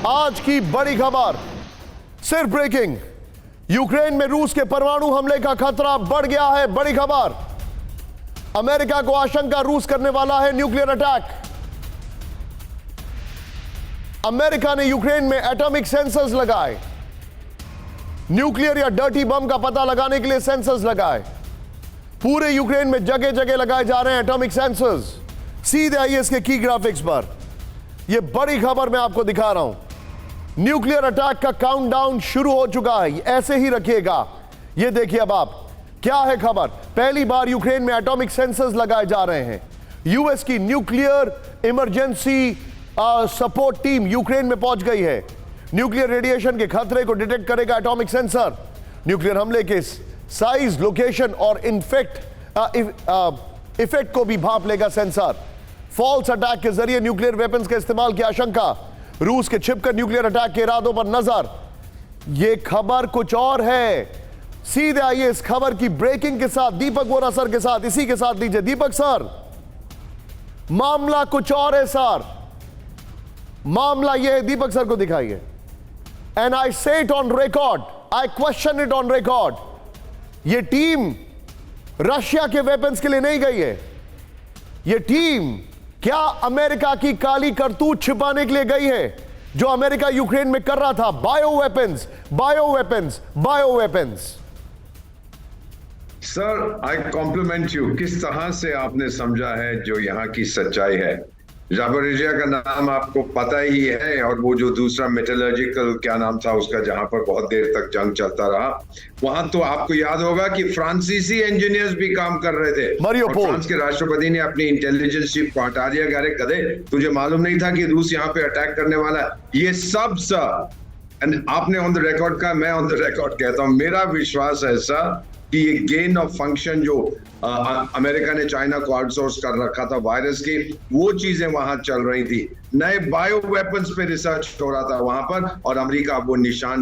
आज की बड़ी खबर, सिर्फ ब्रेकिंग, यूक्रेन में रूस के परमाणु हमले का खतरा बढ़ गया है। बड़ी खबर, अमेरिका को आशंका रूस करने वाला है न्यूक्लियर अटैक। अमेरिका ने यूक्रेन में एटॉमिक सेंसर्स लगाए, न्यूक्लियर या डर्टी बम का पता लगाने के लिए सेंसर्स लगाए। पूरे यूक्रेन में जगह जगह लगाए जा रहे हैं एटॉमिक सेंसर्स। सीधे आइए इसके की ग्राफिक्स पर। यह बड़ी खबर मैं आपको दिखा रहा हूं। न्यूक्लियर अटैक का काउंटडाउन शुरू हो चुका है, ऐसे ही रखिएगा। यह देखिए अब आप, क्या है खबर। पहली बार यूक्रेन में एटॉमिक सेंसर्स लगाए जा रहे हैं। यूएस की nuclear emergency support team Ukraine में पहुंच गई है। न्यूक्लियर रेडिएशन के खतरे को डिटेक्ट करेगा एटॉमिक सेंसर। न्यूक्लियर हमले के साइज, लोकेशन और इफेक्ट को भी भांप लेगा सेंसर। फॉल्स अटैक के जरिए न्यूक्लियर वेपन्स के इस्तेमाल की आशंका। रूस के छिपकर न्यूक्लियर अटैक के इरादों पर नजर। यह खबर कुछ और है। सीधे आइए इस खबर की ब्रेकिंग के साथ दीपक वोरा सर के साथ, इसी के साथ दीजिए। दीपक सर, मामला कुछ और है सर। मामला यह है, दीपक सर को दिखाइए। And I say it on record, I question it on record. ये टीम रशिया के वेपन्स के लिए नहीं गई है। ये टीम क्या अमेरिका की काली करतूत छिपाने के लिए गई है जो अमेरिका यूक्रेन में कर रहा था? Bio weapons, bio weapons, bio weapons. Sir, I compliment you. किस तरह से आपने समझा है जो यहाँ की सच्चाई है। जापोरिजिया का नाम आपको पता ही है, और वो जो दूसरा मेटलर्जिकल क्या नाम था उसका, जहां पर बहुत देर तक जंग चलता रहा, वहां तो आपको याद होगा कि फ्रांसीसी इंजीनियर्स भी काम कर रहे थे। और फ्रांस के राष्ट्रपति ने अपनी इंटेलिजेंस चीफ को हटा दिया। अरे गधे, तुझे मालूम नहीं था कि रूस यहाँ पे अटैक करने वाला है? ये सब सर, एंड आपने ऑन द रिकॉर्ड कहा, मैं ऑन द रिकॉर्ड कहता हूं, मेरा विश्वास है सर कि ये गेन ऑफ फंक्शन जो अमेरिका ने चाइना को आउटसोर्स कर रखा था वायरस की, वो चीजें वहां चल रही थी। नए बायो वेपन्स पे रिसर्च हो रहा था वहां पर, और अमेरिका वो निशान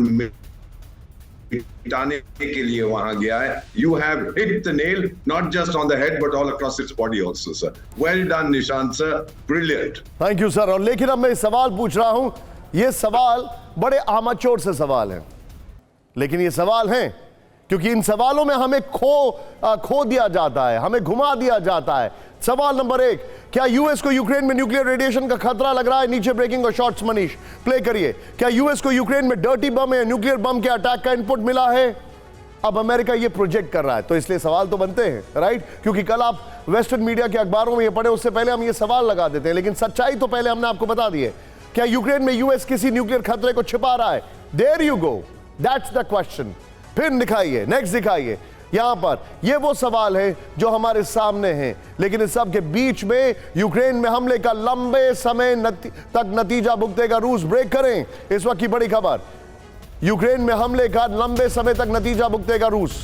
मिटाने के लिए वहां गया है। You have hit the nail not just on the head but all across its body also sir. Well done Nishan sir, brilliant. Thank you sir. और लेकिन अब मैं सवाल पूछ रहा हूं, ये सवाल बड़े आमाचोर से सवाल हैं, लेकिन ये सवाल हैं क्योंकि इन सवालों में हमें खो दिया जाता है, हमें घुमा दिया जाता है। सवाल नंबर 1, क्या यूएस को यूक्रेन में न्यूक्लियर रेडिएशन का खतरा लग रहा है? नीचे ब्रेकिंग और शॉर्ट्स मनीष प्ले करिए। क्या यूएस को यूक्रेन में डर्टी बम या न्यूक्लियर बम के अटैक का इनपुट मिला है? अब अमेरिका ये प्रोजेक्ट कर रहा है, तो इसलिए सवाल तो बनते हैं, राइट? क्योंकि कल आप वेस्टर्न मीडिया के अखबारों में ये पढ़े, उससे पहले हम ये सवाल लगा देते हैं, लेकिन सच्चाई तो पहले हमने आपको बता दी है। क्या यूक्रेन में यूएस किसी न्यूक्लियर खतरे को छिपा रहा है? There you go, that's the question. फिर दिखाइए, नेक्स्ट दिखाइए। यहां पर ये वो सवाल है जो हमारे सामने हैं, लेकिन इस सब के बीच में यूक्रेन में हमले का लंबे समय तक नतीजा भुगतेगा रूस। ब्रेक करें इस वक्त की बड़ी खबर, यूक्रेन में हमले का लंबे समय तक नतीजा भुगतेगा रूस।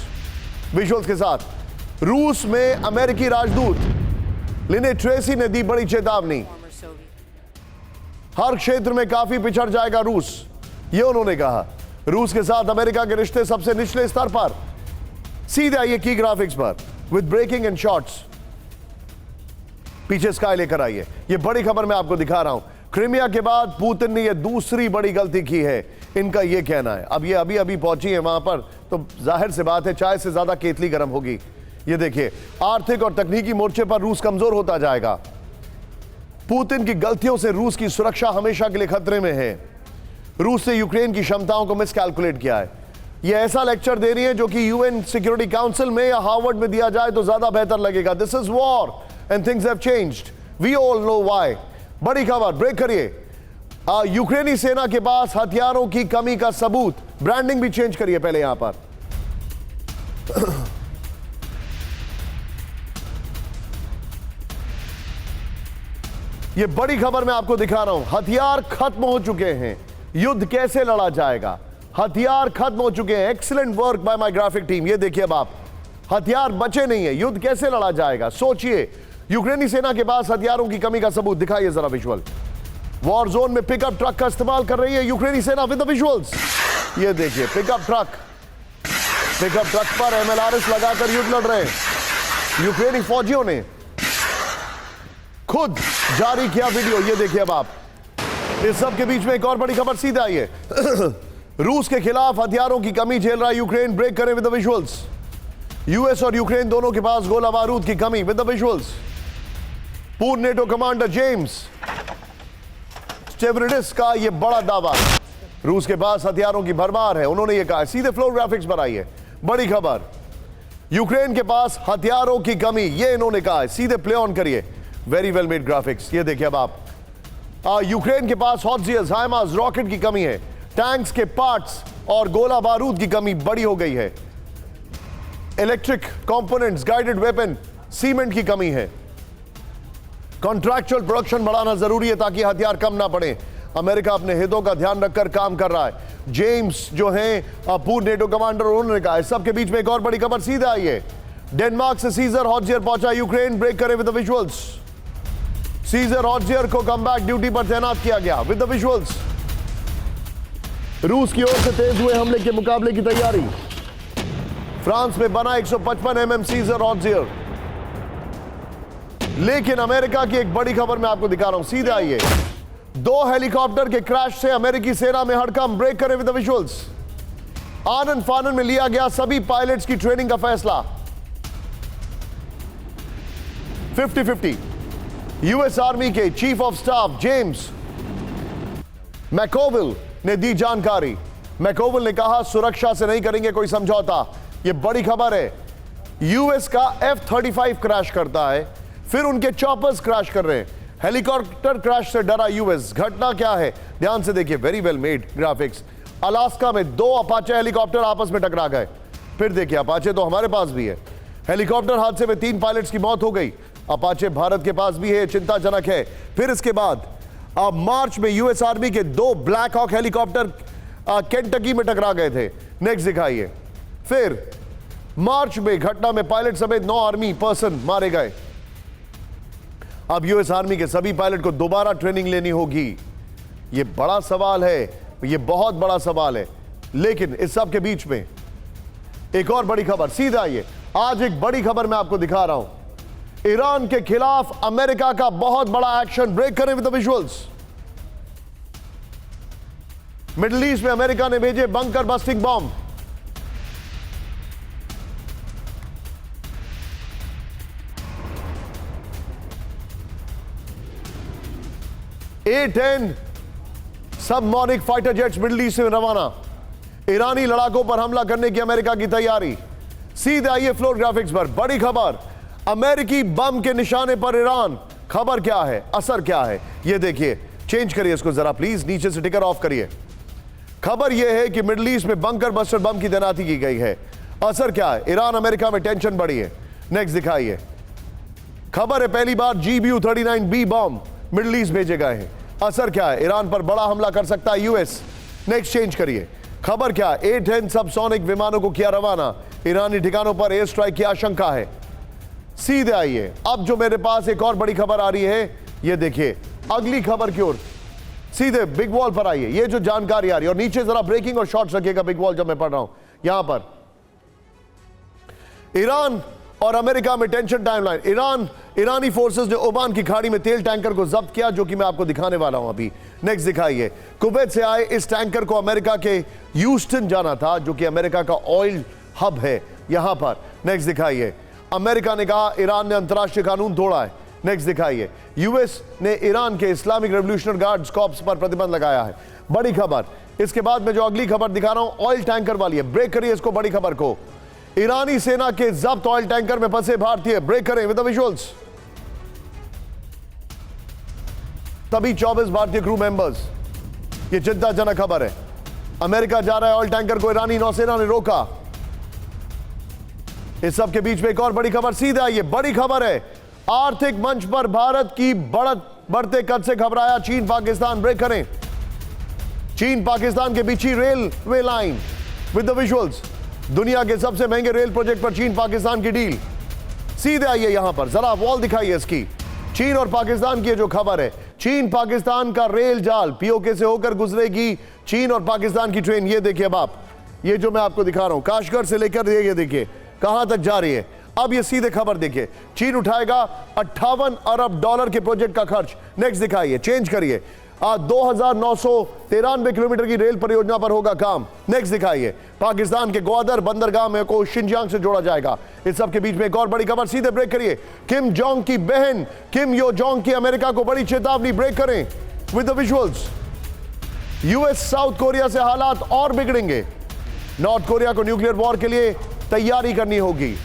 विजुअल्स के साथ। रूस में अमेरिकी राजदूत लिने ट्रेसी ने दी बड़ी चेतावनी, हर क्षेत्र में काफी पिछड़ जाएगा रूस, ये उन्होंने कहा। रूस के साथ अमेरिका के रिश्ते सबसे निचले स्तर पर। सीधे आइए की ग्राफिक्स पर विद ब्रेकिंग एंड शॉट्स। पीछे स्काई लेकर आइए, ये बड़ी खबर मैं आपको दिखा रहा हूं। क्रीमिया के बाद पुतिन ने यह दूसरी बड़ी गलती की है, इनका यह कहना है। अब ये अभी पहुंची है वहां पर, तो जाहिर सी बात है चाय से ज्यादा केतली गर्म होगी। ये देखिए, आर्थिक और तकनीकी मोर्चे पर रूस कमजोर होता जाएगा। पुतिन की गलतियों से रूस की सुरक्षा हमेशा के लिए खतरे में है। रूस ने यूक्रेन की क्षमताओं को मिसकैलकुलेट किया है। यह ऐसा लेक्चर दे रही है जो कि यूएन सिक्योरिटी काउंसिल में या हार्वर्ड में दिया जाए तो ज्यादा बेहतर लगेगा। This is war and things have changed, we all know why. बड़ी खबर, ब्रेक करिए। यूक्रेनी सेना के पास हथियारों की कमी का सबूत। ब्रांडिंग भी चेंज करिए पहले यहां पर। यह बड़ी खबर मैं आपको दिखा रहा हूं। हथियार खत्म हो चुके हैं, युद्ध कैसे लड़ा जाएगा? हथियार खत्म हो चुके हैं। Excellent work by my graphic team. ये देखिए, अब आप, हथियार बचे नहीं है, युद्ध कैसे लड़ा जाएगा? सोचिए, यूक्रेनी सेना के पास हथियारों की कमी का सबूत। दिखाइए जरा विजुअल। वॉर जोन में पिकअप ट्रक का इस्तेमाल कर रही है यूक्रेनी सेना विद द विजुअल्स। ये देखिए, पिकअप ट्रक पर एमएलआरएस लगाकर युद्ध लड़ रहे हैं। यूक्रेनी फौजियों ने खुद जारी किया वीडियो। ये देखिए अब आप। इस सब के बीच में एक और बड़ी खबर सीधे आई है। रूस के खिलाफ हथियारों की कमी झेल रहा है यूक्रेन। ब्रेक करें विद द विजुअल्स। यूएस और यूक्रेन दोनों के पास गोला बारूद की कमी विद द विजुअल्स। पूर्व नेटो कमांडर जेम्स स्टेवरिडिस का यह बड़ा दावा, रूस के पास हथियारों की भरमार है, उन्होंने यह कहा। सीधे फ्लोर ग्राफिक्स पर आई है बड़ी खबर, यूक्रेन के पास हथियारों की कमी, यह इन्होंने कहा है। सीधे प्ले ऑन करिए, वेरी वेल मेड ग्राफिक्स। ये देखिए अब आप, यूक्रेन के पास हॉट्जियर्स, हाइमार्स, रॉकेट की कमी है, टैंक्स के पार्ट्स और गोला बारूद की कमी बड़ी हो गई है, electric components, guided weapon, cement की कमी है। कॉन्ट्रैक्चुअल प्रोडक्शन बढ़ाना जरूरी है ताकि हथियार कम ना पड़े। अमेरिका अपने हितों का ध्यान रखकर काम कर रहा है। जेम्स जो हैं पूर्व नेटो कमांडर, उन्होंने कहा। इस सब के बीच में एक और बड़ी खबर सीधा आई है। डेनमार्क से सीजर हॉट्जियर पहुंचा यूक्रेन। ब्रेक करे विद द विजुअल्स। सीजर हॉट्जियर को कमबैक ड्यूटी पर तैनात किया गया विद द विजुअल्स। रूस की ओर से तेज हुए हमले के मुकाबले की तैयारी। फ्रांस में बना 155 mm सीजर हॉट्जियर। लेकिन अमेरिका की एक बड़ी खबर मैं आपको दिखा रहा हूं, सीधे आइए। 2 हेलीकॉप्टर के क्रैश से अमेरिकी सेना में हड़कंप। ब्रेक करें विद द विजुअल्स। आनन फानन में लिया गया सभी पायलट्स की ट्रेनिंग का फैसला। 50-50। यूएस आर्मी के चीफ ऑफ स्टाफ जेम्स मैकोविल ने दी जानकारी। मैकोविल ने कहा, सुरक्षा से नहीं करेंगे कोई समझौता। यह बड़ी खबर है। यूएस का F-35 क्रैश करता है, फिर उनके चॉपर्स क्रैश कर रहे हैं, हेलीकॉप्टर क्रैश से डरा यूएस। घटना क्या है, ध्यान से देखिए, very well made graphics. Alaska में 2 अपाचे हेलीकॉप्टर आपस में टकरा गए। फिर देखिए, अपाचे तो हमारे पास भी है। हेलीकॉप्टर हादसे में 3 पायलट्स की मौत हो गई। अपाचे भारत के पास भी है, चिंताजनक है। फिर इसके बाद अब मार्च में यूएस आर्मी के 2 ब्लैक हॉक हेलीकॉप्टर केंटकी में टकरा गए थे। नेक्स्ट दिखाइए। फिर मार्च में घटना में पायलट समेत 9 आर्मी पर्सन मारे गए। अब यूएस आर्मी के सभी पायलट को दोबारा ट्रेनिंग लेनी होगी। यह बड़ा सवाल है, यह बहुत बड़ा सवाल है। लेकिन इस सब के बीच में एक और बड़ी खबर, सीधा आइए, आज एक बड़ी खबर मैं आपको दिखा रहा हूं। ईरान के खिलाफ अमेरिका का बहुत बड़ा एक्शन। ब्रेक करें with the visuals. Middle east में अमेरिका ने भेजे बंकर बस्टिंग बॉम्ब। A-10 सबमॉर्निक फाइटर जेट्स मिडिल ईस्ट से रवाना। ईरानी लड़ाकों पर हमला करने की अमेरिका की तैयारी। सीधे आइए फ्लोर ग्राफिक्स पर। बड़ी खबर, अमेरिकी बम के निशाने पर ईरान। खबर क्या है, असर क्या है, यह देखिए। चेंज करिए इसको जरा प्लीज, नीचे से टिकर ऑफ करिए। खबर यह है कि मिडिल ईस्ट में बंकर बस्टर बम की तैनाती की गई है। असर क्या है, ईरान अमेरिका में टेंशन बढ़ी है। नेक्स्ट दिखाइए। खबर है पहली बार GBU-39B बम मिडिल ईस्ट भेजे गए हैं। असर क्या है, ईरान पर बड़ा हमला कर सकता है यूएस। नेक्स्ट चेंज करिए। खबर क्या है, A-10 सबसोनिक विमानों को किया रवाना। ईरानी ठिकानों पर एयर स्ट्राइक की आशंका है। सीधे आइए, अब जो मेरे पास एक और बड़ी खबर आ रही है, ये देखिए अगली खबर की ओर। सीधे बिग वॉल पर आइए, ये जो जानकारी आ रही है, और नीचे जरा ब्रेकिंग और शॉर्ट्स रखिएगा बिग वॉल जब मैं पढ़ रहा हूं। यहां पर ईरान और अमेरिका में टेंशन टाइमलाइन। ईरानी फोर्सेस ने ओमान की खाड़ी में तेल टैंकर को जब्त किया, जो कि मैं आपको दिखाने वाला हूं अभी। नेक्स्ट दिखाइए। कुवैत से आए इस टैंकर को अमेरिका के ह्यूस्टन जाना था, जो कि अमेरिका का ऑयल हब है यहां पर। नेक्स्ट दिखाइए। अमेरिका ने कहा ईरान ने अंतर्राष्ट्रीय कानून तोड़ा है। नेक्स्ट दिखाइए। यूएस ने ईरान के इस्लामिक रेवोल्यूशनरी गार्ड्स कॉर्प्स पर प्रतिबंध लगाया है। बड़ी खबर। इसके बाद में जो अगली खबर दिखा रहा हूं, ऑयल टैंकर वाली है। ब्रेक करिए इसको, बड़ी खबर को। ईरानी सेना के जब्त ऑयल टैंकर में फंसे भारतीय। ब्रेक करें विद द विजुअल्स। तभी 24 भारतीय क्रू मेंबर्स। यह चिंताजनक खबर है। अमेरिका जा रहा है ऑयल टैंकर को, ईरानी नौसेना ने रोका। इस सब के बीच में एक और बड़ी खबर। सीधे आइए, बड़ी खबर है। आर्थिक मंच पर भारत की बढ़ते कद से घबराया चीन पाकिस्तान। ब्रेक करें। चीन पाकिस्तान के बीच ही railway line with the visuals. दुनिया के सबसे महंगे रेल प्रोजेक्ट पर चीन पाकिस्तान की डील। सीधे आइए यहां पर, जरा वॉल दिखाइए इसकी। चीन और पाकिस्तान की जो खबर है, चीन पाकिस्तान का रेल जाल पीओके से होकर गुजरेगी चीन और पाकिस्तान की ट्रेन। ये देखिए अब आप, ये जो मैं आपको दिखा रहा हूं, काशगर से लेकर ये देखिए कहां तक जा रही है। अब ये सीधे खबर देखिए, चीन उठाएगा 58 अरब डॉलर के प्रोजेक्ट का खर्च। नेक्स्ट दिखाइए, चेंज करिए। 2993 किलोमीटर की रेल परियोजना पर होगा काम। नेक्स्ट दिखाइए। पाकिस्तान के ग्वादर बंदरगाह में को शिनजियांग से जोड़ा जाएगा। इस सब के बीच में एक और बड़ी खबर। सीधे ब्रेक करिए। किम जोंग की बहन किम यो जोंग की अमेरिका को बड़ी चेतावनी। ब्रेक करें with the visuals. US south Korea से हालात और बिगड़ेंगे। नॉर्थ कोरिया को न्यूक्लियर वॉर के लिए तैयारी करनी होगी।